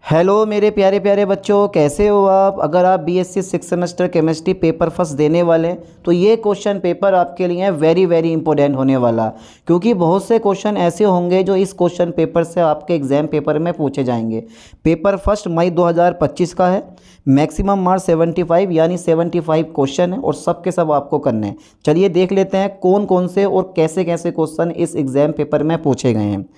Hello मेरे प्यारे प्यारे बच्चों, कैसे हो आप। अगर आप BSc 6 semester chemistry paper first देने वाले हैं तो ये क्वेश्चन पेपर आपके लिए वेरी वेरी इंपॉर्टेंट होने वाला, क्योंकि बहुत से क्वेश्चन ऐसे होंगे जो इस क्वेश्चन पेपर से आपके एग्जाम पेपर में पूछे जाएंगे। पेपर फर्स्ट मई 2025 का है। मैक्सिमम मार्क्स 75 यानी 75 क्वेश्चन है और सब के सब आपको करने हैं। चलिए देख लेते हैं कौन कौन से और कैसे कैसे क्वेश्चन इस एग्जाम पेपर में पूछे गए हैं।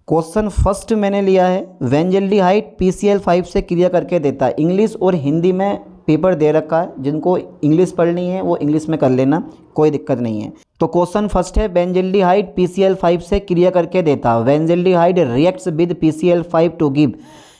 क्वेश्चन फर्स्ट मैंने लिया है, वेंजल्डिहाइड PCl5 से क्रिया करके देता है। इंग्लिश और हिंदी में पेपर दे रखा है, जिनको इंग्लिश पढ़नी है वो इंग्लिश में कर लेना, कोई दिक्कत नहीं है। तो क्वेश्चन फर्स्ट है, वेंजल्डिहाइड PCl5 से क्रिया करके देता है। Benzaldehyde reacts with PCl5 to give.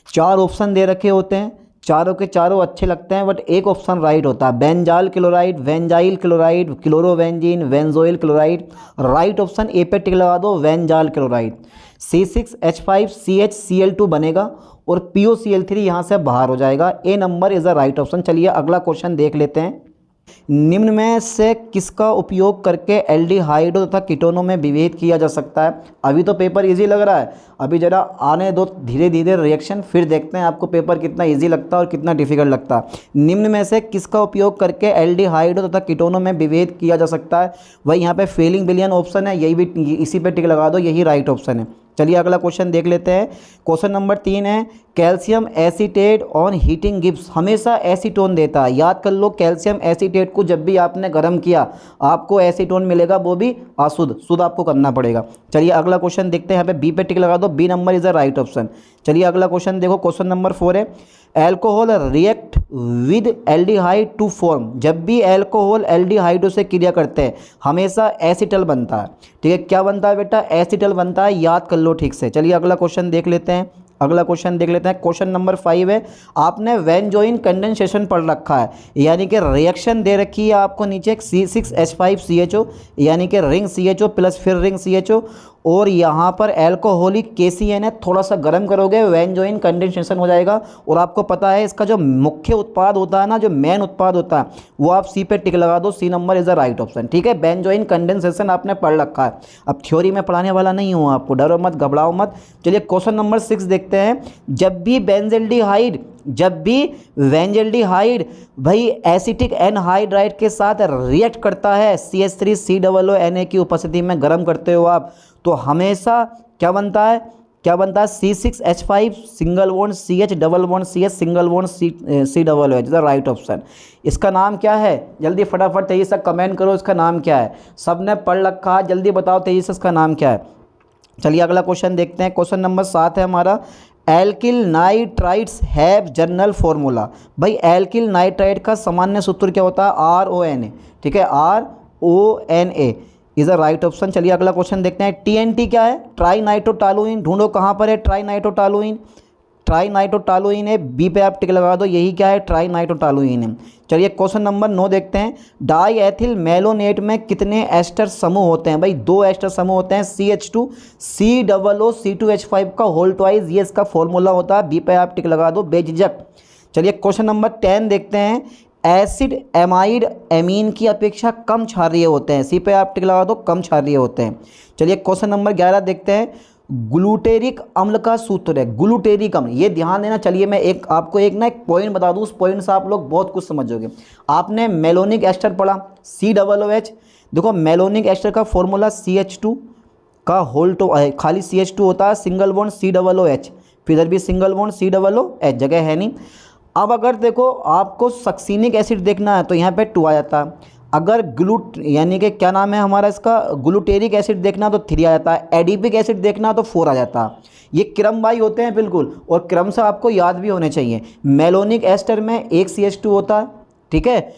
चार ऑप्शन दे रखे होते हैं, चारों के चारों अच्छे लगते हैं, बट एक ऑप्शन राइट होता है, benzal chloride, benzyl chloride, chlorobenzene, benzoyl chloride. Right option A पे टिक लगा दो, वेंजाल क्लोराइड। C6H5CHCl2 बनेगा और POCl3 यहाँ से बाहर हो जाएगा। A number is the right option. चलिए अगला क्वेश्चन देख लेते हैं। निम्न में से किसका उपयोग करके एल्डिहाइडों तथा कीटोनों में विभेद किया जा सकता है। अभी तो पेपर इजी लग रहा है, अभी ज़रा आने दो धीरे धीरे रिएक्शन, फिर देखते हैं आपको पेपर कितना इजी लगता है और कितना डिफिकल्ट लगता है। निम्न में से किसका उपयोग करके एल्डिहाइडों तथा कीटोनों में विभेद किया जा सकता है। वही यहाँ पे फेलिंग बिलियन ऑप्शन है, यही भी इसी पे टिक लगा दो, यही राइट ऑप्शन है। चलिए अगला क्वेश्चन देख लेते हैं। क्वेश्चन नंबर 3 है, calcium acetate on heating gives. हमेशा एसीटोन देता है। याद कर लो, कैल्शियम एसीटेट को जब भी आपने गर्म किया आपको एसीटोन मिलेगा, वो भी अशुद्ध, शुद्ध आपको करना पड़ेगा। चलिए अगला क्वेश्चन देखते हैं। यहाँ पे बी पे टिक लगा दो, b number is the right option. चलिए अगला क्वेश्चन देखो, क्वेश्चन नंबर 4 है, alcohol react with aldehyde to form. जब भी एल्कोहल एल्डिहाइडों से क्रिया करते हैं हमेशा एसिटल बनता है। ठीक है, क्या बनता है बेटा, एसिटल बनता है, याद कर लो ठीक से। चलिए अगला क्वेश्चन देख लेते हैं। अगला क्वेश्चन देख लेते हैं, क्वेश्चन नंबर 5 है, आपने वेंजोइन कंडेंसेशन पढ़ रखा है, यानी कि रिएक्शन दे रखी है आपको नीचे C6H5CHO, यानी कि रिंग CHO प्लस फिर रिंग CHO, और यहाँ पर एल्कोहलिक KCN है। थोड़ा सा गर्म करोगे वेंजोइन कंडेंसेशन हो जाएगा। और आपको पता है इसका जो मुख्य उत्पाद होता है ना, जो मेन उत्पाद होता है, वो आप सी पे टिक लगा दो, c number is the right option. ठीक है, बेंजोइन कंडेंसेशन आपने पढ़ रखा है। अब थ्योरी में पढ़ाने वाला नहीं हूँ आपको, डरो मत, घबराओ मत। चलिए क्वेश्चन नंबर 6 देखते हैं। जब भी वेंजल्डिहाइड भाई एसिटिक एनहाइड्राइड के साथ रिएक्ट करता है CH3COONA की उपस्थिति में, गर्म करते हो आप, तो हमेशा क्या बनता है, C6H5 single bond CH double bond CH single bond COOH, the right option. इसका नाम क्या है, जल्दी फटाफट तेजी से कमेंट करो, इसका नाम क्या है। सबने पढ़ रखा है, जल्दी बताओ तेजी से इसका नाम क्या है। चलिए अगला क्वेश्चन देखते हैं। क्वेश्चन नंबर 7 है हमारा, alkyl nitrides have general formula. भाई एल्किल नाइट्राइड का सामान्य सूत्र क्या होता है, RONA। ठीक है, RONA is a right option. चलिए अगला क्वेश्चन देखते हैं। TNT क्या है, ट्राई नाइट्रोटालुइन। ढूंढो कहाँ पर है ट्राई नाइट्रोटालुइन, ट्राई नाइट्रोटालुइन है, बी पे आप टिक लगा दो, यही क्या है, ट्राई नाइट्रोटालुइन है। चलिए क्वेश्चन नंबर 9 देखते हैं। डाई एथिल मेलोनेट में कितने एस्टर समूह होते हैं। भाई 2 एस्टर समूह होते हैं, CH2 COOC2H5 का होल ट्वाइस, ये इसका फॉर्मूला होता है, बी पे आप टिक लगा दो बेझिझक। चलिए क्वेश्चन नंबर 10 देखते हैं। एसिड एमाइड एमीन की अपेक्षा कम क्षारीय होते हैं, सी पे आप टिक लगा दो, कम क्षारीय होते हैं। चलिए क्वेश्चन नंबर 11 देखते हैं। ग्लूटेरिक अम्ल का सूत्र है, ग्लूटेरिक अम्ल, ये ध्यान देना। चलिए मैं आपको एक पॉइंट बता दूं, उस पॉइंट से आप लोग बहुत कुछ समझोगे। आपने मेलोनिक एस्टर पढ़ा, COOH। देखो मेलोनिक एस्टर का फॉर्मूला CH2 का होल टू, खाली CH2 होता है, सिंगल बॉन्ड COOH, फिर इधर भी सिंगल बॉन्ड COOH, जगह है नहीं। अब अगर देखो आपको सक्सीनिक एसिड देखना है तो यहाँ पे 2 आ जाता है। अगर यानी कि क्या नाम है हमारा इसका, ग्लूटेरिक एसिड देखना तो 3 आ जाता है। एडिपिक एसिड देखना तो 4 आ जाता है। ये क्रमवाई होते हैं बिल्कुल, और क्रम से आपको याद भी होने चाहिए। मेलोनिक एस्टर में 1 CH2 होता है, ठीक है,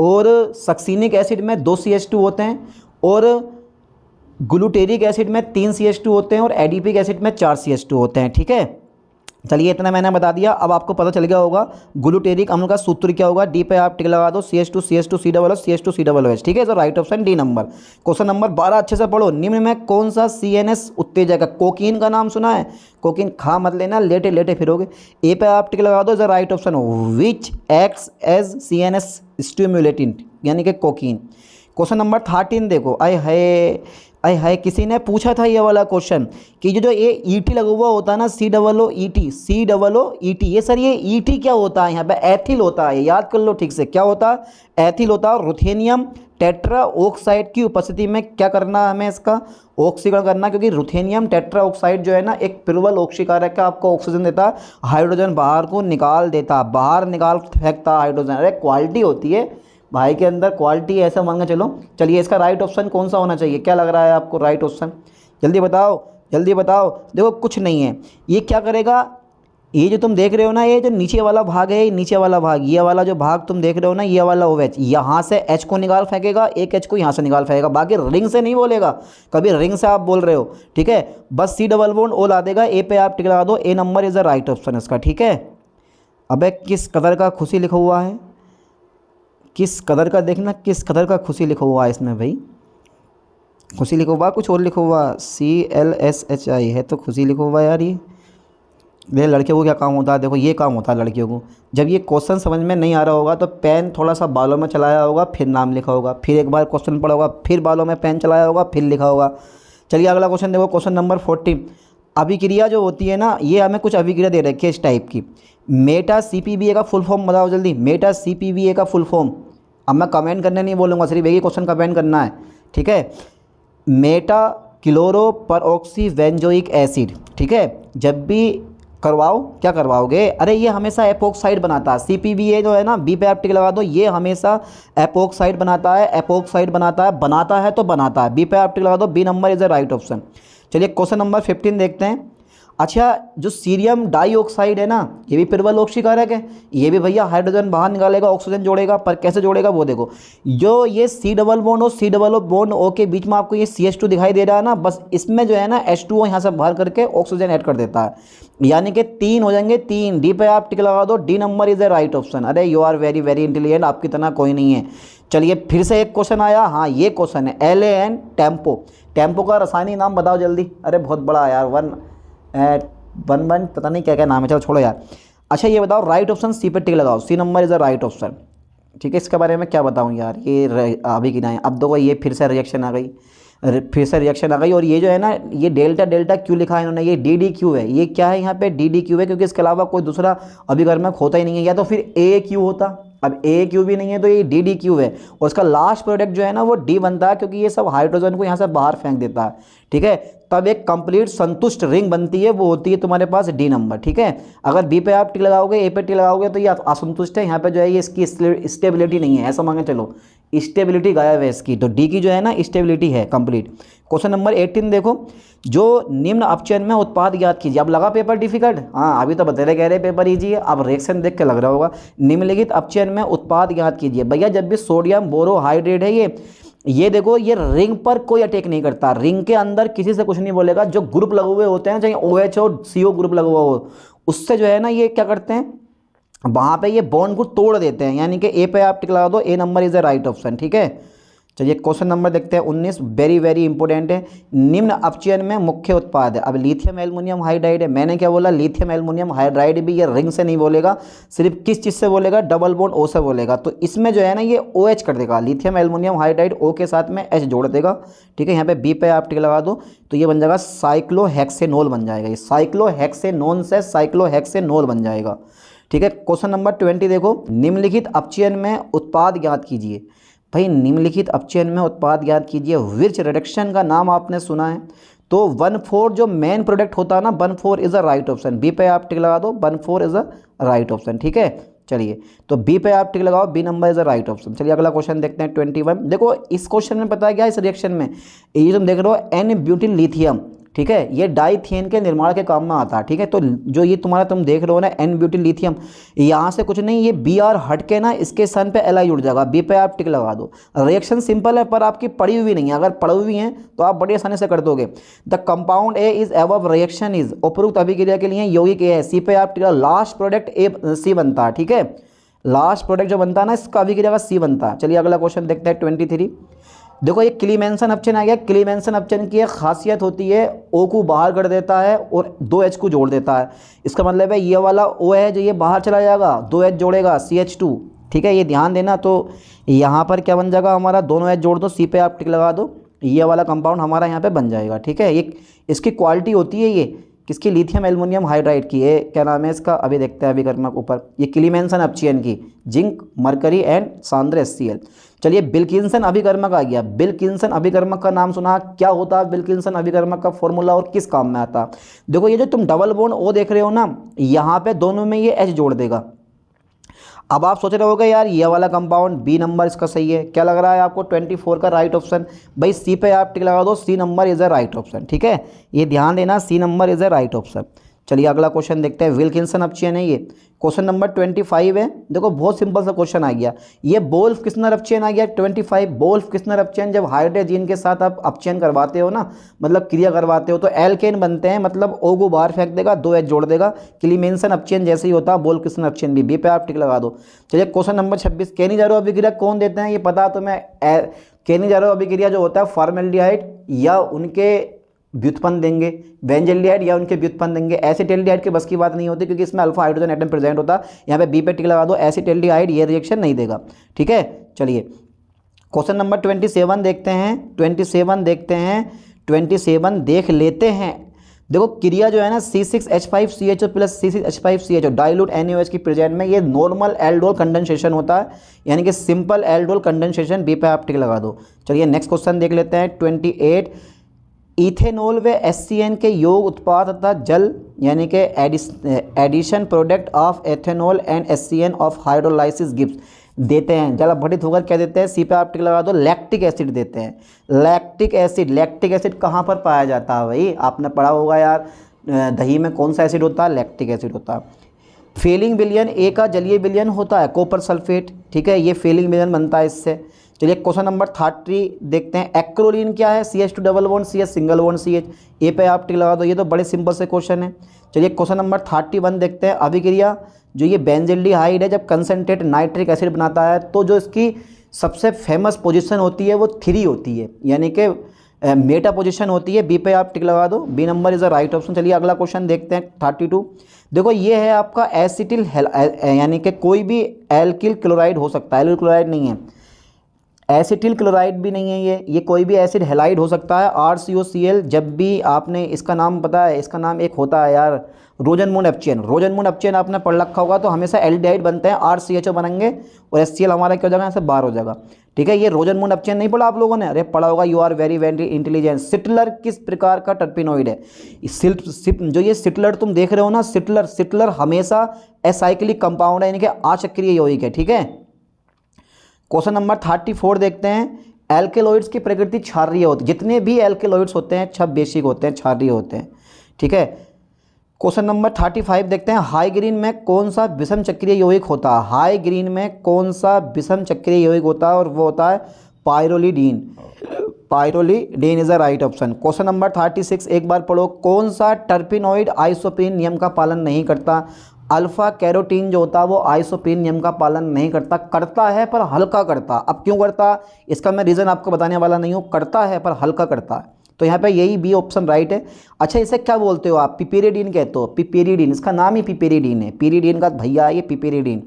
और सक्सीनिक एसिड में 2 CH2 होते हैं, और ग्लूटेरिक एसिड में 3 CH2 होते हैं, और एडिपिक एसिड में 4 CH2 होते हैं। ठीक है, चलिए इतना मैंने बता दिया। अब आपको पता चल गया होगा ग्लूटेरिक अम्ल का सूत्र क्या होगा, डी पे आप टिक लगा दो, CH2 CH2COOH। ठीक है, तो right option D number. Question number 12 अच्छे से पढ़ो। निम्न में कौन सा CNS उत्तेजक है। कोकीन का नाम सुना है, कोकीन खा मत लेना, लेटे लेटे फिरोगे। ए पे आप टिक लगा दो, is the right option. Which acts as CNS stimulant, यानी कि कोकीन। क्वेश्चन नंबर 13 देखो, आए है, अरे हाय, किसी ने पूछा था ये वाला क्वेश्चन कि जो ये ईटी लगा हुआ होता है ना, COO ET, ये सर ये ईटी क्या होता है? यहाँ पे एथिल होता है, याद कर लो ठीक से, क्या होता है? एथिल होता है। रुथेनियम टेट्रा ऑक्साइड की उपस्थिति में क्या करना है हमें? इसका ऑक्सीकरण करना, क्योंकि रुथेनियम टेट्रा ऑक्साइड जो है ना एक प्रबल ऑक्सीकारक है, आपको ऑक्सीजन देता है, हाइड्रोजन बाहर को निकाल देता है, बाहर निकाल फेंकता है हाइड्रोजन। अरे क्वालिटी होती है भाई के अंदर, क्वालिटी ऐसा मान के चलो। चलिए इसका राइट ऑप्शन कौन सा होना चाहिए, क्या लग रहा है आपको राइट ऑप्शन? जल्दी बताओ, जल्दी बताओ। देखो कुछ नहीं है, ये क्या करेगा, ये जो तुम देख रहे हो ना, ये जो नीचे वाला भाग है, नीचे वाला भाग, ये वाला जो भाग तुम देख रहे हो ना, ये वाला OH, यहाँ से H को निकाल फेंकेगा, एक H को यहाँ से निकाल फेंकेगा, बाकी रिंग से नहीं बोलेगा कभी, रिंग से आप बोल रहे हो, ठीक है? बस C डबल बॉन्ड O ला देगा, ए पे आप टिक लगा दो, A number is the right option इसका, ठीक है? अबे किस कदर का खुशी लिखा हुआ है, किस कदर का, देखना किस कदर का खुशी लिखा हुआ है इसमें भाई, खुशी लिखा हुआ, कुछ और लिखा हुआ, CLSHI है तो खुशी लिखा हुआ यार। ये लड़कियों को क्या काम होता है? देखो ये काम होता है लड़कियों को, जब ये क्वेश्चन समझ में नहीं आ रहा होगा तो पेन थोड़ा सा बालों में चलाया होगा, फिर नाम लिखा होगा, फिर एक बार क्वेश्चन पढ़ा होगा, फिर बालों में पेन चलाया होगा, फिर लिखा होगा। चलिए अगला क्वेश्चन देखो, क्वेश्चन नंबर 40। अभिक्रिया जो होती है ना, ये हमें कुछ अभिक्रिया दे रखी है इस टाइप की। मेटा CPVA का फुल फॉर्म बताओ जल्दी, मेटा CPVA का फुल फॉर्म। अब मैं कमेंट करने नहीं बोलूँगा, सिर्फ एक ही क्वेश्चन कमेंट करना है, ठीक है? मेटा क्लोरो पर ऑक्सी बेंजोइक एसिड, ठीक है? जब भी करवाओ, क्या करवाओगे? अरे ये हमेशा एपोक्साइड बनाता है, CPVA जो है ना, बी पे आप टिक लगा दो, ये हमेशा एपोक्साइड बनाता है, एपोक्साइड बनाता है, बनाता है तो बनाता है, बी पे आप टिक लगा दो, b number is the right option. चलिए क्वेश्चन नंबर 15 देखते हैं। अच्छा, जो सीरियम डाइऑक्साइड है ना, ये भी प्रबल ऑक्सीकारक है, ये भी भैया हाइड्रोजन बाहर निकालेगा, ऑक्सीजन जोड़ेगा, पर कैसे जोड़ेगा वो देखो। जो ये C डबल बॉन्ड और C डबल बॉन्ड O के बीच में आपको ये CH2 दिखाई दे रहा है ना, बस इसमें जो है ना H2O यहाँ से बाहर करके ऑक्सीजन ऐड कर देता है, यानी कि 3 हो जाएंगे 3। डी पे आप टिक लगा दो, D number is the right option. अरे you are very very intelligent, आपकी तरह कोई नहीं है। चलिए फिर से एक क्वेश्चन आया, हाँ ये क्वेश्चन है, LAN टेम्पो, टेम्पो का रासायनिक नाम बताओ जल्दी। अरे बहुत बड़ा यार, वन पता नहीं क्या क्या नाम है, चलो छोड़ो यार। अच्छा ये बताओ, राइट ऑप्शन C पे टिक लगाओ, C number is the right option, ठीक है? इसके बारे में क्या बताऊँ यार, ये अभी की ना है। अब देखो ये फिर से रिएक्शन आ गई, और ये जो है ना, ये डेल्टा डेल्टा क्यू लिखा है इन्होंने, ये DDQ है। ये क्या है यहाँ पे? DDQ है, क्योंकि इसके अलावा कोई दूसरा अभिकर्मक होता ही नहीं है, या तो फिर AQ होता, अब AQ भी नहीं है तो ये DDQ है, और इसका लास्ट प्रोडक्ट जो है ना वो D बनता है, क्योंकि ये सब हाइड्रोजन को यहाँ से बाहर फेंक देता है, ठीक है? तब एक कंप्लीट संतुष्ट रिंग बनती है, वो होती है तुम्हारे पास D नंबर, ठीक है? अगर B पे आप टिक लगाओगे, A पे टिक लगाओगे तो ये असंतुष्ट है, यहाँ पे जो है ये इसकी स्टेबिलिटी नहीं है, ऐसा मांगे चलो, स्टेबिलिटी गायब है इसकी, तो D की जो है ना स्टेबिलिटी है कंप्लीट। क्वेश्चन नंबर 18 देखो, जो निम्न अपचयन में उत्पाद ज्ञात कीजिए। अब लगा पेपर डिफिकल्ट? हाँ अभी तो बतेरे कह रहे पेपर इजी है, अब रिएक्शन देख के लग रहा होगा। निम्नलिखित अपचयन में उत्पाद ज्ञात कीजिए। भैया जब भी सोडियम बोरोहाइड्रेट है, ये देखो, ये रिंग पर कोई अटैक नहीं करता, रिंग के अंदर किसी से कुछ नहीं बोलेगा। जो ग्रुप लगे हुए होते हैं, चाहे OH और CO ग्रुप लगा हुआ हो, उससे जो है ना ये क्या करते हैं, वहाँ पे ये बॉन्ड को तोड़ देते हैं, यानी कि A पे आप टिक लगा दो, A number is the right option, ठीक है? चलिए क्वेश्चन नंबर देखते हैं 19, वेरी वेरी इंपॉर्टेंट है। निम्न अपचयन में मुख्य उत्पाद है। अब लिथियम एल्युमिनियम हाइड्राइड है, मैंने क्या बोला, लिथियम एल्युमिनियम हाइड्राइड भी ये रिंग से नहीं बोलेगा, सिर्फ किस चीज़ से बोलेगा, डबल बॉन्ड O से बोलेगा। तो इसमें जो है ना ये OH कर देगा, लिथियम एल्युमिनियम हाइड्राइड O के साथ में H जोड़ देगा, ठीक है? यहाँ पे B पे आप टिक लगा दो, तो ये बन जाएगा साइक्लोहेक्सेनोल बन जाएगा, ये साइक्लोहेक्सेनोन से साइक्लोहेक्सेनोल बन जाएगा, ठीक है? क्वेश्चन नंबर 20 देखो, निम्नलिखित अपचयन में उत्पाद ज्ञात कीजिए। भाई निम्नलिखित अपचयन में उत्पाद ज्ञात कीजिए। विर्च रिडक्शन का नाम आपने सुना है, तो 1,4 जो मेन प्रोडक्ट होता है ना, 1,4 is a right option. B पे आप टिक लगा दो, 1,4 इज़ अ राइट ऑप्शन, ठीक है? चलिए तो बी पे आप टिक लगाओ, b number is a right option. चलिए अगला क्वेश्चन देखते हैं 21। देखो इस क्वेश्चन में पता है क्या, इस रिएक्शन में ये तुम देख रहे हो N-ब्यूटिल लिथियम, ठीक है? ये डाइथियन के निर्माण के काम में आता है, ठीक है? तो जो ये तुम्हारा तुम देख रहे हो ना N-ब्यूटिल लिथियम, यहाँ से कुछ नहीं, ये Br हट के ना इसके सन पे Li जुड़ जाएगा। बी पे आप टिक लगा दो। रिएक्शन सिंपल है, पर आपकी पड़ी हुई नहीं है, अगर पड़ी हुई हैं तो आप बड़ी आसानी से कर दोगे। The compound A is above reaction is, उपरोक्त अभिक्रिया के लिए यौगिक A है, सी पे आप टिक, लास्ट प्रोडक्ट C बनता है, ठीक है? लास्ट प्रोडक्ट जो बनता है ना इसका अभिक्रिया का C बनता है। चलिए अगला क्वेश्चन देखते हैं 23। देखो ये क्लीमेंसन अपचयन आ गया। क्लीमेंसन अपचयन की एक खासियत होती है, O को बाहर कर देता है और 2H को जोड़ देता है। इसका मतलब है ये वाला O है जो ये बाहर चला जाएगा, 2H जोड़ेगा CH2, ठीक है? ये ध्यान देना। तो यहाँ पर क्या बन जाएगा हमारा, दोनों H जोड़ दो, C पे आप टिक लगा दो, ये वाला कंपाउंड हमारा यहाँ पे बन जाएगा। ठीक है, ये इसकी क्वालिटी होती है, ये किसकी, लिथियम एल्युमिनियम हाइड्राइड की। ये क्या नाम है इसका, अभी देखते हैं अभिकर्मक ऊपर, ये क्लीमेंसन अपचियन की, जिंक मरकरी एंड सांद्र HCl। चलिए विल्किंसन अभिकर्मक आ गया। विल्किंसन अभिकर्मक का नाम सुना, क्या होता है विल्किंसन अभिकर्मक का फॉर्मूला और किस काम में आता। देखो ये जो तुम डबल बॉन्ड O देख रहे हो ना, यहाँ पे दोनों में ये H जोड़ देगा। अब आप सोच रहे होगे यार ये वाला कंपाउंड बी नंबर इसका सही है, क्या लग रहा है आपको 24 का राइट ऑप्शन। भाई सी पे आप टिक लगा दो, c number is a right option. ठीक है, ये ध्यान देना, c number is a right option. चलिए अगला क्वेश्चन देखते हैं। विल्किंसन अपचियन है ये, क्वेश्चन नंबर 25 है। देखो बहुत सिंपल सा क्वेश्चन आ गया, ये वोल्फ किस्नर अपचयन आ गया 25। वोल्फ किस्नर अपचयन, जब हाइड्रोजन के साथ आप अपचयन करवाते हो ना, मतलब क्रिया करवाते हो, तो एल्केन बनते हैं, मतलब O को बाहर फेंक देगा, 2 H जोड़ देगा। क्लीमेंसन अपचयन जैसे ही होता है, वोल्फ किस्नर अपचयन भी। बी पे आप टिक लगा दो। चलिए क्वेश्चन नंबर 26, केनिजारो अभिक्रिया कौन देते हैं, ये पता तो मैं। केनिजारो अभिक्रिया जो होता है फॉर्मेल्डिहाइड या उनके व्युत्पन्न देंगे, बेंजल्डिहाइड या उनके व्युत्पन्न देंगे। एसिटाल्डिहाइड की बस की बात नहीं होती, क्योंकि इसमें अल्फा हाइड्रोजन एटम प्रेजेंट होता है। यहाँ पे बी पे टिक लगा दो, एसिटाल्डिहाइड ये रिएक्शन नहीं देगा। ठीक है, चलिए क्वेश्चन नंबर 27 देखते हैं। 27 देखते हैं, 27 देख लेते हैं। देखो क्रिया जो है ना C6H5CHO plus C6H5CHO dilute NaOH की प्रेजेंट में, ये नॉर्मल एल्डोल कंडेंसेशन होता है, यानी कि सिंपल एल्डोल कंडेंसेशन। बी पे आप टिक लगा दो। चलिए नेक्स्ट क्वेश्चन देख लेते हैं। 28, इथेनॉल व HCN के योग उत्पाद तथा जल, यानी कि addition product of ethanol and HCN of hydrolysis gives देते हैं। जल अपघटित होकर क्या देते हैं, सी पे आप टिक लगा दो, लैक्टिक एसिड देते हैं। लैक्टिक एसिड, लैक्टिक एसिड कहाँ पर पाया जाता है भाई, आपने पढ़ा होगा यार, दही में कौन सा एसिड होता है, लैक्टिक एसिड होता है। फेलिंग विलयन A का जलीय विलयन होता है कॉपर सल्फेट। ठीक है, ये फेलिंग विलयन बनता है इससे। चलिए क्वेश्चन नंबर 30 देखते हैं। एक्रोलीन क्या है, CH2 double bond CH single bond CH। ए पे आप टिक लगा दो, ये तो बड़े सिंपल से क्वेश्चन है। चलिए क्वेश्चन नंबर 31 देखते हैं। अभिक्रिया जो ये बेंजल्डिहाइड है, जब कंसनट्रेट नाइट्रिक एसिड बनाता है, तो जो इसकी सबसे फेमस पोजीशन होती है वो 3 होती है, यानी कि मेटा पोजीशन होती है। बी पे आप टिक लगा दो, b number is a right option. चलिए अगला क्वेश्चन देखते हैं 32। देखो ये है आपका एसिटिल, यानी कि कोई भी एल्किल क्लोराइड हो सकता है, एल्किल क्लोराइड नहीं है, एसिटिल क्लोराइड भी नहीं है, ये कोई भी एसिड हेलाइड हो सकता है। RCOCl, जब भी आपने इसका नाम पता है, इसका नाम एक होता है यार रोजनमूड अपचयन, रोजनमूड अपचयन आपने पढ़ रखा होगा, तो हमेशा एल्डिहाइड बनते हैं, RCHO बनेंगे और HCl हमारा क्या हो जाएगा, यहाँ से बाहर हो जाएगा। ठीक है, ये रोजनमूड अपचयन नहीं पढ़ा आप लोगों ने, अरे पढ़ा होगा, you are very very intelligent. सिटलर किस प्रकार का टर्पिनोइड है, जो ये सिटलर तुम देख रहे हो ना, सिटलर हमेशा एसाइक्लिक कंपाउंड है, यानी कि अचक्रीय यौगिक है। ठीक है, क्वेश्चन नंबर 34 देखते हैं। एल्केलॉइड्स की प्रकृति क्षारीय होती है, जितने भी एल्केलॉइड्स होते हैं सब बेसिक होते हैं, क्षारीय होते हैं। ठीक है, क्वेश्चन नंबर 35 देखते हैं। हाई ग्रीन में कौन सा विषम चक्रीय यौगिक होता है, हाई ग्रीन में कौन सा विषम चक्रीय यौगिक होता है, और वो होता है pyrrolidine. Pyrrolidine is a right option. Question number 36 एक बार पढ़ो। कौन सा टर्पिनोइड आइसोप्रीन नियम का पालन नहीं करता, अल्फा कैरोटीन जो होता है वो आइसोप्रीन नियम का पालन नहीं करता, करता है पर हल्का करता। अब क्यों करता, इसका मैं रीज़न आपको बताने वाला नहीं हूँ, करता है पर हल्का करता है, तो यहाँ पे यही बी ऑप्शन राइट है। अच्छा इसे क्या बोलते हो आप, पिपेरिडीन कहते हो, पिपेरिडीन, इसका नाम ही पिपेरिडीन है, पीरिडीन का भैया ये पिपेरिडीन।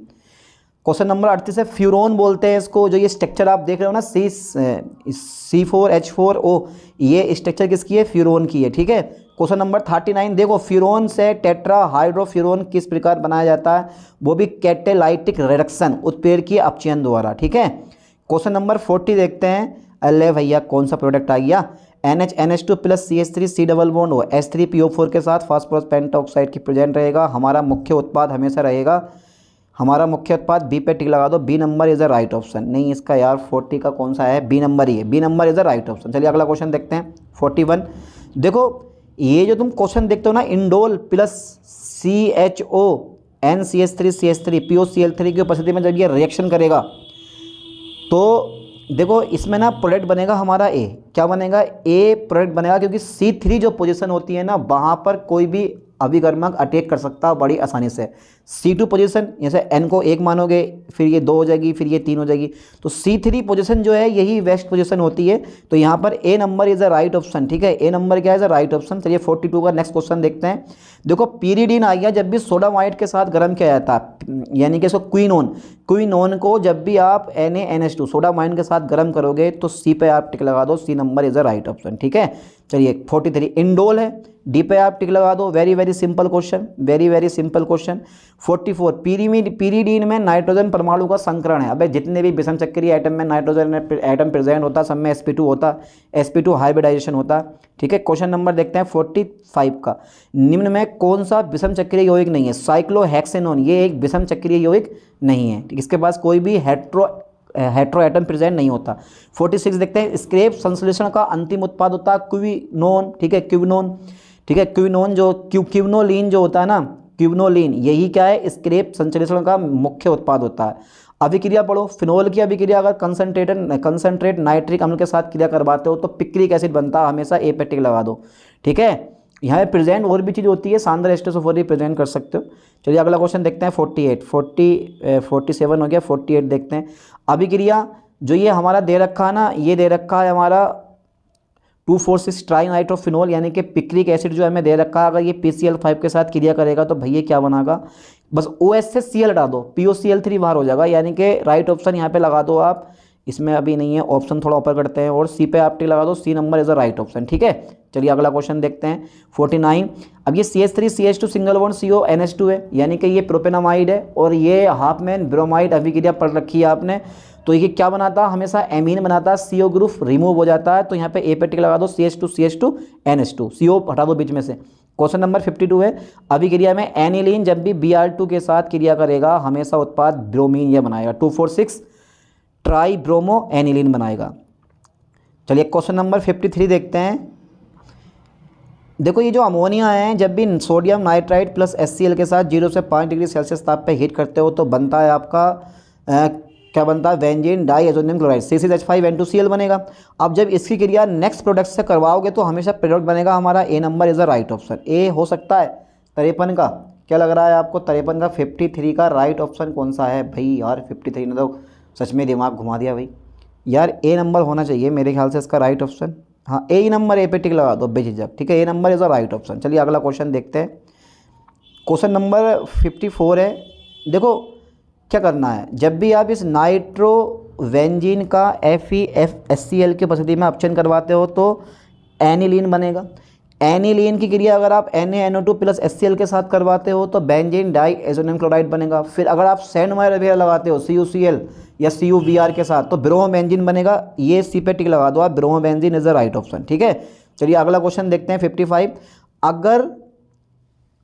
क्वेश्चन नंबर 38 है। फ्यूरोन बोलते हैं इसको, जो ये स्ट्रक्चर आप देख रहे हो ना C4H4O, ये स्ट्रक्चर किसकी है, फ्यूरोन की है। ठीक है, क्वेश्चन नंबर 39 देखो। फ्यूरोन से टेट्रा हाइड्रोफ्यूरोन किस प्रकार बनाया जाता है, वो भी कैटेलाइटिक रिडक्शन, उत्प्रेरकीय अपचयन द्वारा। ठीक है, क्वेश्चन नंबर 40 देखते हैं। अल्ले भैया कौन सा प्रोडक्ट आ गया, NH2 plus CH3 C double bond हो H3PO4 के साथ फास्फोरस पेंटॉक्साइड की प्रेजेंट रहेगा। हमारा मुख्य उत्पाद हमेशा रहेगा, हमारा मुख्य उत्पाद बी पे टिक लगा दो, b number is a right option. नहीं इसका यार 40 का कौन सा है, बी नंबर ही है, b number is a right option. चलिए अगला क्वेश्चन देखते हैं 41। देखो ये जो तुम क्वेश्चन देखते हो ना, indole plus CHO NCH3CH3 POCl3 की उपस्थिति में जब ये रिएक्शन करेगा, तो देखो इसमें ना प्रोडक्ट बनेगा हमारा ए, क्या बनेगा, ए प्रोडक्ट बनेगा, क्योंकि C3 जो पोजीशन होती है ना, वहाँ पर कोई भी अभिकर्मक अटैक कर सकता है बड़ी आसानी से। C2 पोजीशन, जैसे N को 1 मानोगे, फिर ये 2 हो जाएगी, फिर ये 3 हो जाएगी, तो C3 पोजीशन जो है यही वेस्ट पोजीशन होती है, तो यहाँ पर A number is a right option. ठीक है, ए नंबर क्या है, राइट ऑप्शन। चलिए 42 का नेक्स्ट क्वेश्चन देखते हैं। देखो पीरीडीन आ गया जब भी सोडामाइड के साथ गर्म किया जाता है, यानी कि इसको क्विनोन को जब भी आप NaNH2 सोडामाइड के साथ गर्म करोगे तो सी पे आप टिक लगा दो, c number is the right option. ठीक है, चलिए 43 इंडोल है, डी पे आप टिक लगा दो, very very simple question, very very simple question. 44 pyridine में नाइट्रोजन परमाणु का संकरण है। अबे जितने भी विषम चक्रीय एटम में नाइट्रोजन एटम प्रेजेंट होता है सब में sp2 होता, sp2 हाइब्रिडाइजेशन होता। ठीक है, क्वेश्चन नंबर देखते हैं 45 का, निम्न में कौन सा विषम चक्रीय यौगिक नहीं है? साइक्लोहेक्सेनोन, ये एक विषम चक्रीय यौगिक नहीं है, इसके पास कोई भी हेट्रो एटम प्रेजेंट नहीं होता। 46 देखते हैं, स्क्रेप संश्लेषण का अंतिम उत्पाद होता है क्विनोन। ठीक है, क्विनोन, ठीक है, क्विनोन जो क्विनोलिन जो होता है ना, क्विनोलिन यही क्या है? स्क्रेप संश्लेषण का मुख्य उत्पाद होता है। अभिक्रिया पढ़ो, फिनोल की अभिक्रिया अगर कंसंट्रेट नाइट्रिक अम्ल के साथ क्रिया करवाते हो तो पिक्रिक एसिड बनता है, हमेशा ए पे टिक लगा दो। ठीक है, यहाँ पे प्रेजेंट और भी चीज़ होती है, सांद्र एस्टर ऑफ प्रेजेंट कर सकते हो। चलिए अगला क्वेश्चन देखते हैं 47 हो गया, 48 देखते हैं। अभिक्रिया जो ये हमारा दे रखा है ना, ये दे रखा है हमारा 2,4,6 ट्राइनाइट्रोफिनोल, यानी कि पिक्रिक एसिड जो हमें दे रखा है, अगर ये PCl5 के साथ क्रिया करेगा तो भैया क्या बनेगा? बस OH से Cl हटा दो, POCl3 बाहर हो जाएगा, यानी कि राइट ऑप्शन यहाँ पे लगा दो आप, इसमें अभी नहीं है ऑप्शन, थोड़ा ऊपर करते हैं और सी पे आप टिक लगा दो, c number is the right option. ठीक है, चलिए अगला क्वेश्चन देखते हैं 49। अब ये CH3CH2 सिंगल बॉन्ड CONH2 है, यानी कि ये प्रोपेनामाइड है और ये हाफ मैन ब्रोमाइड अभिक्रिया पढ़ रखी है आपने, तो ये क्या बनाता है? हमेशा एमीन बनाता है, CO ग्रुप रिमूव हो जाता है, तो यहाँ पे ए पे टिक लगा दो, CH2NH2, CO हटा दो बीच में से। क्वेश्चन नंबर 52 है, अभिक्रिया में एनिलीन जब भी Br2 के साथ क्रिया करेगा हमेशा उत्पाद ब्रोमीन ये बनाएगा, 2,4,6 ट्राई ब्रोमो एनिलीन बनाएगा। चलिए क्वेश्चन नंबर 53 देखते हैं। देखो ये जो अमोनिया है, जब भी सोडियम नाइट्राइट प्लस HCl के साथ 0 से 5 डिग्री सेल्सियस ताप पे हीट करते हो तो बनता है आपका क्या बनता है? बेंजीन डाइएजोनियम क्लोराइड, C6H5N2Cl बनेगा। अब जब इसकी क्रिया नेक्स्ट प्रोडक्ट से करवाओगे तो हमेशा प्रोडक्ट बनेगा हमारा, A number is the right option. A हो सकता है 53 का, क्या लग रहा है आपको? 53 का 53 का राइट ऑप्शन कौन सा है भाई? यार 53 ने तो सच में दिमाग घुमा दिया भाई, यार ए नंबर होना चाहिए मेरे ख्याल से इसका राइट ऑप्शन। हाँ ए नंबर, ए पे टिक लगा दो बेझिझक। ठीक है, A number is the right option. चलिए अगला क्वेश्चन देखते हैं, क्वेश्चन नंबर 54 है। देखो क्या करना है, जब भी आप इस नाइट्रोवेंजीन का FeFSCl की उपस्थिति में अपचयन करवाते हो तो एनिलीन बनेगा। एनिलीन की क्रिया अगर आप NaNO2 प्लस HCl के साथ करवाते हो तो बेंजीन डाइएजोनियम क्लोराइड बनेगा। फिर अगर आप सैंडमाइर वगैरह लगाते हो CuCl या CuBr के साथ तो ब्रोमोबेंजीन बनेगा। ये सी पे टिक लगा दो आप, bromobenzene is the right option. ठीक है, चलिए अगला क्वेश्चन देखते हैं 55।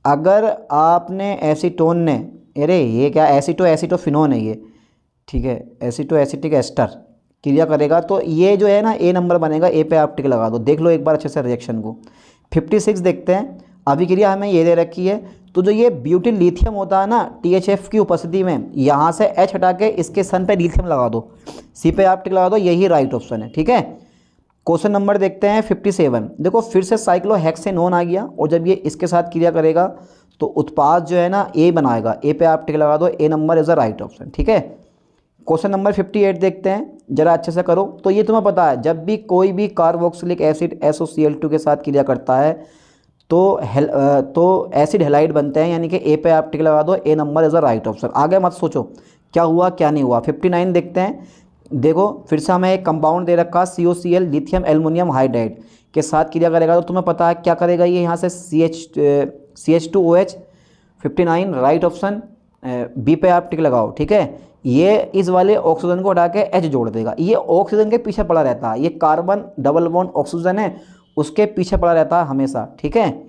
अगर आपने एसीटोन ने, अरे ये क्या एसीटोफिनोन है ये, ठीक है, एसिटिक एस्टर क्रिया करेगा तो ये जो है ना ए नंबर बनेगा, ए पे आप टिक लगा दो। देख लो एक बार अच्छे से रिएक्शन को। 56 देखते हैं, अभिक्रिया हमें ये दे रखी है, तो जो ये ब्यूटिल लिथियम होता है ना THF की उपस्थिति में, यहाँ से H हटा के इसके सन पे लिथियम लगा दो, सी पे आप टिक लगा दो, यही राइट ऑप्शन है। ठीक है, क्वेश्चन नंबर देखते हैं 57। देखो फिर से साइक्लोहेक्सेनोन आ गया और जब ये इसके साथ क्रिया करेगा तो उत्पाद जो है ना ए बनाएगा, ए पे आप टिक लगा दो, A number is the right option. ठीक है, क्वेश्चन नंबर 58 देखते हैं, जरा अच्छे से करो। तो ये तुम्हें पता है जब भी कोई भी कार्बोक्सिलिक एसिड SOCl2 के साथ क्रिया करता है तो एसिड हेलाइड बनते हैं, यानी कि ए पे आप टिक लगा दो, A number is the right option. आगे मत सोचो क्या हुआ क्या नहीं हुआ। 59 देखते हैं, देखो फिर से हमें एक कंपाउंड दे रखा COCl लिथियम एल्युमिनियम हाइड्राइड के साथ क्रिया करेगा तो तुम्हें पता है क्या करेगा ये, यहाँ से CH2OH। 59 राइट ऑप्शन, बी पे आप टिक लगाओ। ठीक है, ये इस वाले ऑक्सीजन को हटा के H जोड़ देगा, ये ऑक्सीजन के पीछे पड़ा रहता है, ये कार्बन डबल बॉन्ड ऑक्सीजन है उसके पीछे पड़ा रहता है हमेशा। ठीक है,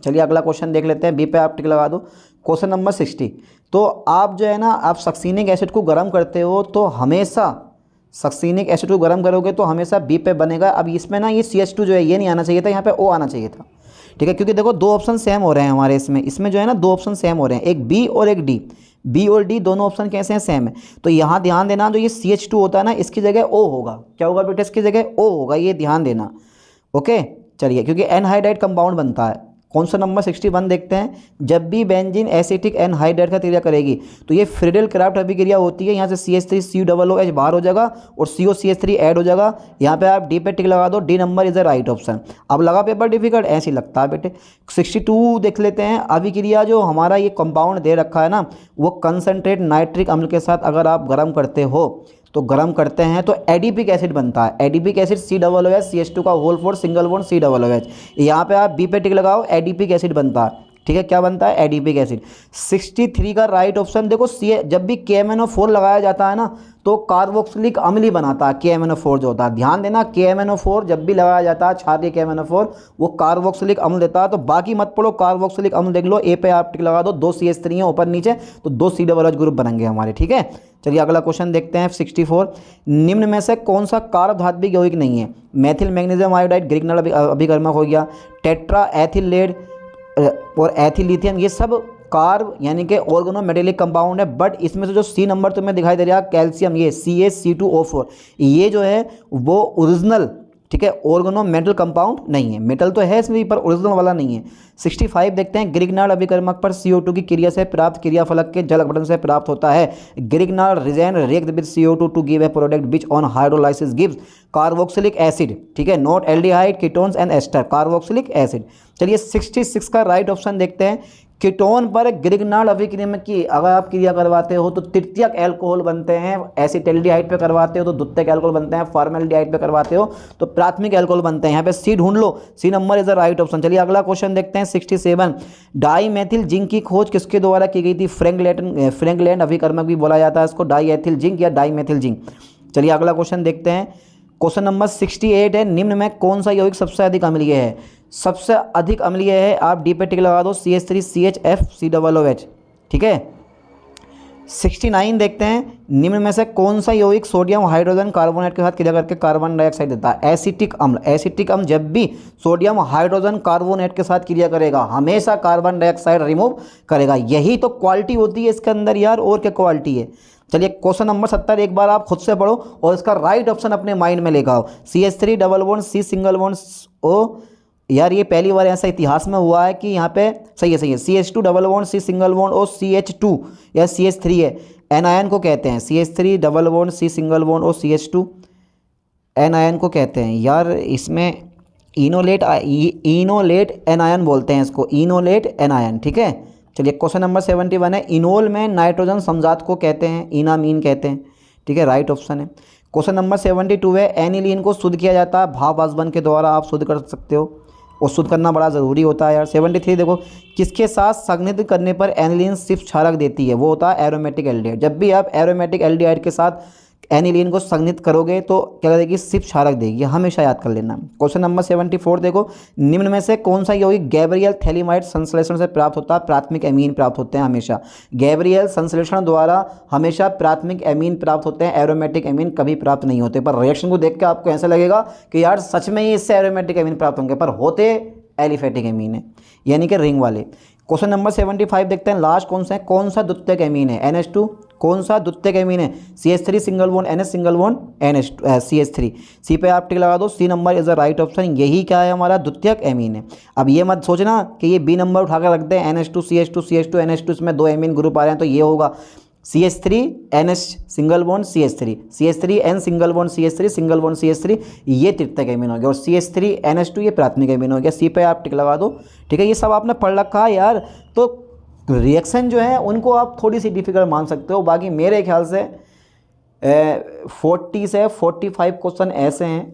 चलिए अगला क्वेश्चन देख लेते हैं, बी पे आप टिक लगा दो। Question number 60। तो आप जो है ना, आप सक्सीनिक एसिड को गर्म करते हो तो हमेशा सक्सीनिक एसिड को गर्म करोगे तो हमेशा बी पे बनेगा। अब इसमें ना ये CH2 जो है ये नहीं आना चाहिए था, यहाँ पे O आना चाहिए था। ठीक है, क्योंकि देखो दो ऑप्शन सेम हो रहे हैं हमारे इसमें जो है ना दो ऑप्शन सेम हो रहे हैं, एक बी और एक डी। बी और डी दोनों ऑप्शन कैसे हैं? सेम है। तो यहाँ ध्यान देना, जो ये CH2 होता है ना इसकी जगह O होगा। क्या होगा बेटा? इसकी जगह O होगा, ये ध्यान देना। ओके, चलिए क्योंकि एनहाइड्राइड कंपाउंड बनता है कौन सा नंबर 61 देखते हैं, जब भी बेंजीन एसिटिक एनहाइड्राइड का क्रिया करेगी तो ये फ्रीडल क्राफ्ट अभिक्रिया होती है। यहाँ से CH3COOH बाहर हो जाएगा और COCH3 ऐड हो जाएगा। यहाँ पे आप डी पे टिक लगा दो, D number is the right option. अब लगा पेपर डिफिकल्ट, ऐसे ही लगता है बेटे। 62 देख लेते हैं। अभिक्रिया जो हमारा ये कंपाउंड दे रखा है ना, वो कंसनट्रेट नाइट्रिक अम्ल के साथ अगर आप गर्म करते हो तो गर्म करते हैं तो एडिपिक एसिड बनता है। एडिपिक एसिड COOH CH2 का होल 4 सिंगल बॉन्ड COOH। यहाँ पे आप बी पे टिक लगाओ, एडिपिक एसिड बनता है। ठीक है, क्या बनता है, एडिपिक एसिड। 63 का राइट ऑप्शन देखो, जब भी KMnO4 लगाया जाता है ना तो कार्बोक्सिलिक अम्ल ही बनाता है। KMnO4 जो होता है, ध्यान देना, KMnO4 जब भी लगाया जाता है, क्षारीय KMnO4 वो कार्बोक्सिलिक अम्ल देता है। तो बाकी मत पढ़ो, कार्बोक्सिलिक अम्ल देख लो, ए पे आप टिक लगा दो, 2 CH3 हैं ऊपर नीचे तो 2 COOH ग्रुप बनेंगे हमारे। ठीक है, चलिए अगला क्वेश्चन देखते हैं 64। निम्न में से कौन सा कार्ब धात्विक यौगिक नहीं है। मेथिल मैग्नीशियम आयोडाइड ग्रिग्नल अभिकर्मक हो गया, टेट्रा एथिल लेड और एथिल लिथियम, ये सब कार्ब यानी कि ऑर्गेनोमेटेलिक कंपाउंड है। बट इसमें से जो सी नंबर तुम्हें दिखाई दे रहा है कैल्शियम, ये CaC2O4, ये जो है वो ओरिजिनल, ठीक है, ऑर्गेनोमेटल कंपाउंड नहीं है। मेटल तो है इसमें पर ओरिजिनल वाला नहीं है। 65 देखते हैं। ग्रिग्नार्ड अभिकर्मक पर CO2 की क्रिया से प्राप्त क्रियाफलक के जल अपघटन से प्राप्त होता है। Grignard reagent react with CO2 to give a product which on hydrolysis gives carboxylic acid. ठीक है, not aldehyde ketones and ester, carboxylic acid. चलिए 66 का राइट ऑप्शन देखते हैं। कीटोन पर ग्रिग्नार्ड अभिक्रिया की अगर आप क्रिया करवाते हो तो तृतीयक एल्कोहल बनते हैं। एसिटाल्डिहाइड पे करवाते हो तो द्वितीयक एल्कोहल बनते हैं। फॉर्मेल्डिहाइड पे करवाते हो तो प्राथमिक एल्कोहल बनते हैं। यहाँ पे सी ढूंढ लो, C number is the right option. चलिए अगला क्वेश्चन देखते हैं 67। डाईमेथिल जिंक की खोज किसके द्वारा की गई थी। फ्रैंकलैंड अभिकर्मक भी बोला जाता है इसको, डाईएथिल जिंक या डाईमेथिल जिंक। चलिए अगला क्वेश्चन देखते हैं। क्वेश्चन नंबर 68 है। निम्न में कौन सा यौगिक सबसे अधिक अम्लीय है। सबसे अधिक अम्लीय है, आप डी पे टिक लगा दो, CH3CHF COOH। ठीक है, 69 देखते हैं। निम्न में से कौन सा यौगिक सोडियम हाइड्रोजन कार्बोनेट के साथ क्रिया करके कार्बन डाइऑक्साइड देता है। एसिटिक अम्ल। एसिटिक अम्ल जब भी सोडियम हाइड्रोजन कार्बोनेट के साथ क्रिया करेगा हमेशा कार्बन डाइऑक्साइड रिमूव करेगा। यही तो क्वालिटी होती है इसके अंदर यार, और क्या क्वालिटी है। चलिए क्वेश्चन नंबर 70 एक बार आप खुद से पढ़ो और इसका राइट ऑप्शन अपने माइंड में लेकर आओ। CH3 double bond C single bond O, यार ये पहली बार ऐसा इतिहास में हुआ है कि यहाँ पे सही है CH2 double bond C single bond O CH2 या CH3 है, एनायन को कहते हैं। CH3 double bond C single bond O CH2 anion को कहते हैं। यार इसमें इनोलेट एनायन बोलते हैं इसको, इनोलेट एनायन। ठीक है, चलिए क्वेश्चन नंबर 71 है। इनोल में नाइट्रोजन समजात को कहते हैं, इनामीन कहते हैं। ठीक है, राइट ऑप्शन है। क्वेश्चन नंबर 72 है। एनिलीन को शुद्ध किया जाता है भाप वाष्पन के द्वारा, आप शुद्ध कर सकते हो और शुद्ध करना बड़ा ज़रूरी होता है यार। 73 देखो, किसके साथ संघनित करने पर एनिलीन सिर्फ क्षारक देती है, वो होता है एरोमेटिक एल्डिहाइड। जब भी आप एरोमेटिक एल्डिहाइड के साथ एनिलीन को संघनित करोगे तो क्या करेगी, सिर्फ क्षारक देगी, हमेशा याद कर लेना। क्वेश्चन नंबर 74 देखो। निम्न में से कौन सा यौगिक गैब्रियल थैलीमाइड संश्लेषण से प्राप्त होता है। प्राथमिक एमीन प्राप्त होते हैं हमेशा, गैब्रियल संश्लेषण द्वारा हमेशा प्राथमिक एमीन प्राप्त होते हैं, एरोमेटिक एमीन कभी प्राप्त नहीं होते। पर रिएक्शन को देख के आपको ऐसा लगेगा कि यार सच में ही इससे एरोमेटिक एमीन प्राप्त होंगे, पर होते एलिफेटिक एमीन है, यानी कि रिंग वाले। क्वेश्चन नंबर 75 देखते हैं। लास्ट कौन सा द्वितीयक एमीन है। NH2 कौन सा द्वितीयक एमीन है। CH3 single bond NH single bond NH CH3। C पे आप टिक लगा दो, c number is the right option. यही क्या है, हमारा द्वितीयक एमीन है। अब ये मत सोचना कि ये बी नंबर उठाकर रख दें, NH2 CH2 NH2, इसमें 2 एमीन ग्रुप आ रहे हैं तो ये होगा CH3 NH single bond CH3 N single bond CH3 ये तृतीयक एमीन हो गया, और CH3 NH2 ये प्राथमिक एमीन हो गया। सी पे आप टिक लगा दो। ठीक है, ये सब आपने पढ़ रखा है यार, तो रिएक्शन जो है उनको आप थोड़ी सी डिफिकल्ट मान सकते हो। बाकी मेरे ख्याल से 40 से 45 क्वेश्चन ऐसे हैं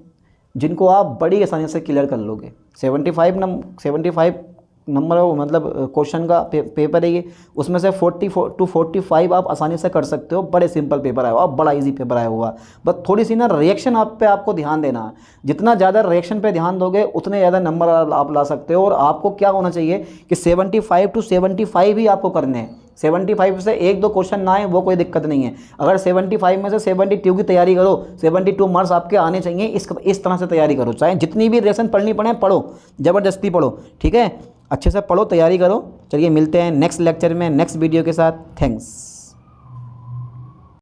जिनको आप बड़ी आसानी से क्लियर कर लोगे। 75 नंबर मतलब क्वेश्चन का पेपर है ये, उसमें से 40 to 45 आप आसानी से कर सकते हो। बड़े सिंपल पेपर आया हुआ, बड़ा इजी पेपर आया हुआ। बस थोड़ी सी ना रिएक्शन आपको ध्यान देना है। जितना ज़्यादा रिएक्शन पे ध्यान दोगे उतने ज़्यादा नंबर आप ला सकते हो। और आपको क्या होना चाहिए कि 75 to 75 ही आपको करने हैं। 75 से 1-2 क्वेश्चन ना आए वो कोई दिक्कत नहीं है। अगर 75 में से 72 की तैयारी करो, 72 मार्क्स आपके आने चाहिए। इस तरह से तैयारी करो, चाहे जितनी भी रिएक्शन पढ़नी पड़े पढ़ो, ज़बरदस्ती पढ़ो। ठीक है, अच्छे से पढ़ो, तैयारी करो। चलिए मिलते हैं नेक्स्ट लेक्चर में नेक्स्ट वीडियो के साथ। थैंक्स।